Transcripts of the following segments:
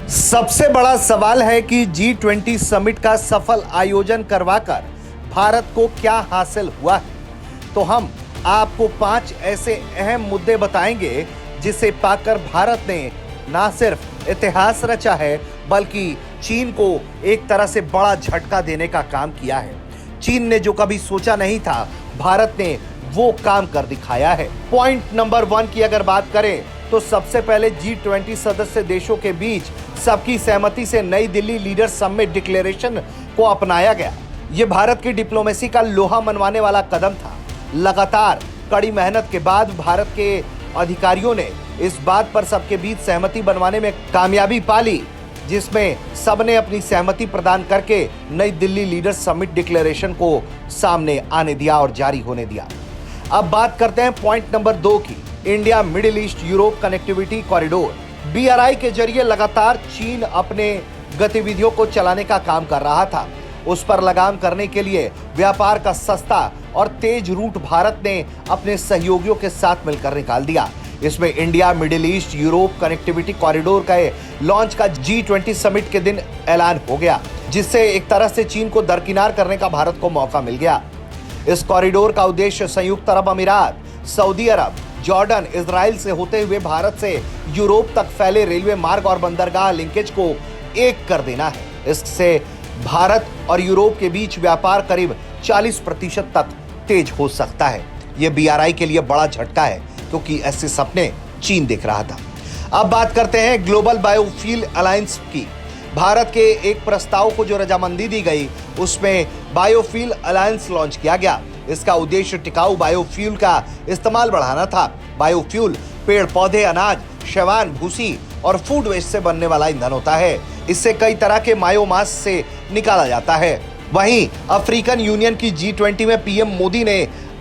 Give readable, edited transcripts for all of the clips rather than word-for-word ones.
सबसे बड़ा सवाल है कि G20 समिट का सफल आयोजन करवाकर भारत को क्या हासिल हुआ है। तो हम आपको 5 ऐसे अहम मुद्दे बताएंगे जिसे पाकर भारत ने ना सिर्फ इतिहास रचा है बल्कि चीन को एक तरह से बड़ा झटका देने का काम किया है। चीन ने जो कभी सोचा नहीं था, भारत ने वो काम कर दिखाया है। पॉइंट नंबर 1 की अगर बात करें तो सबसे पहले G20 सदस्य देशों के बीच सबकी सहमति से नई दिल्ली लीडर समिट डिक्लेरेशन को अपनाया गया। ये भारत की डिप्लोमेसी का लोहा मनवाने वाला कदम था। लगातार कड़ी मेहनत के बाद भारत के अधिकारियों ने इस बात पर सबके बीच सहमति बनवाने में कामयाबी पा ली, जिसमें सबने अपनी सहमति प्रदान करके नई दिल्ली लीडर समिट डिक्लेरेशन को सामने आने दिया और जारी होने दिया। अब बात करते हैं पॉइंट नंबर 2 की, India middle east Europe connectivity corridor. BRI के जरिए लगातार चीन अपने गतिविधियों को चलाने का काम कर रहा था। उस पर लगाम करने के लिए व्यापार का सस्ता और तेज रूट भारत ने अपने सहयोगियों के साथ मिलकर निकाल दिया। इसमें India middle east Europe connectivity corridor का लॉन्च का G20 समिट के दिन ऐलान हो गया, जिससे एक तरह से चीन को दरकिनार करने का भारत को मौका मिल गया। इस कॉरिडोर का उद्देश्य संयुक्त अरब अमीरात, सऊदी अरब, जॉर्डन, इजराइल से होते हुए भारत से यूरोप तक फैले रेलवे मार्ग और बंदरगाह लिंकेज को एक कर देना है। इससे भारत और यूरोप के बीच व्यापार करीब 40% तक तेज हो सकता है। यह BRI के लिए बड़ा झटका है क्योंकि ऐसे सपने चीन देख रहा था। अब बात करते हैं ग्लोबल बायोफ्यूल अलायंस की। भारत के एक प्रस्ताव को जो रजामंदी दी गई, उसमें बायोफ्यूल अलायंस लॉन्च किया गया। इसका उद्देश्य टिकाऊ बायोफ्यूल का इस्तेमाल बढ़ाना था। बायोफ्यूल पेड़ पौधे, अनाज, शैवाल, भूसी और फूड वेस्ट से बनने वाला ईंधन होता है। इससे कई तरह के बायोमास से निकाला जाता है। वहीं अफ्रीकन यूनियन की G20 में PM मोदी ने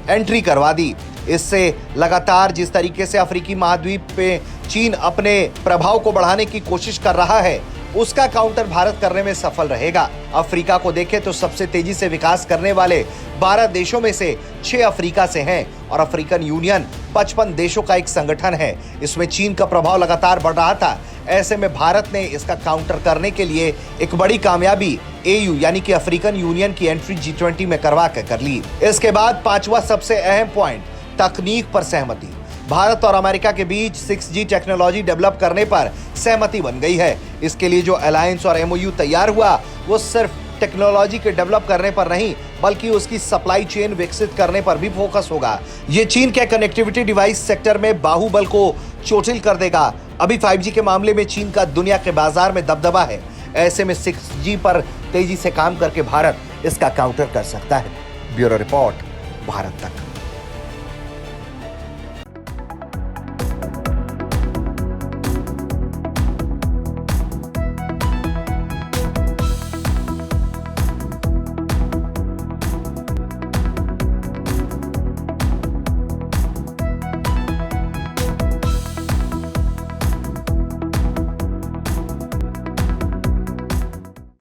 एंट्री करवा दी। इससे लगातार जिस तरीके से अफ्रीकी महाद्वीप पे चीन अपने प्रभाव को बढ़ाने की कोशिश कर रहा है, उसका काउंटर भारत करने में सफल रहेगा। अफ्रीका को देखें तो सबसे तेजी से विकास करने वाले 12 देशों में से 6 अफ्रीका से हैं और अफ्रीकन यूनियन 55 देशों का एक संगठन है। इसमें चीन का प्रभाव लगातार बढ़ रहा था। ऐसे में भारत ने इसका काउंटर करने के लिए एक बड़ी कामयाबी AU यानी कि अफ्रीकन यूनियन की एंट्री G20 में करवा कर ली। इसके बाद 5वां सबसे अहम पॉइंट, तकनीक पर सहमति। भारत और अमेरिका के बीच 6G टेक्नोलॉजी डेवलप करने पर सहमति बन गई है। इसके लिए जो अलायंस और MOU तैयार हुआ, वो सिर्फ टेक्नोलॉजी के डेवलप करने पर नहीं बल्कि उसकी सप्लाई चेन विकसित करने पर भी फोकस होगा। ये चीन के कनेक्टिविटी डिवाइस सेक्टर में बाहुबल को चोटिल कर देगा। अभी 5G के मामले में चीन का दुनिया के बाजार में दबदबा है। ऐसे में 6G पर तेजी से काम करके भारत इसका काउंटर कर सकता है। ब्यूरो रिपोर्ट, भारत तक।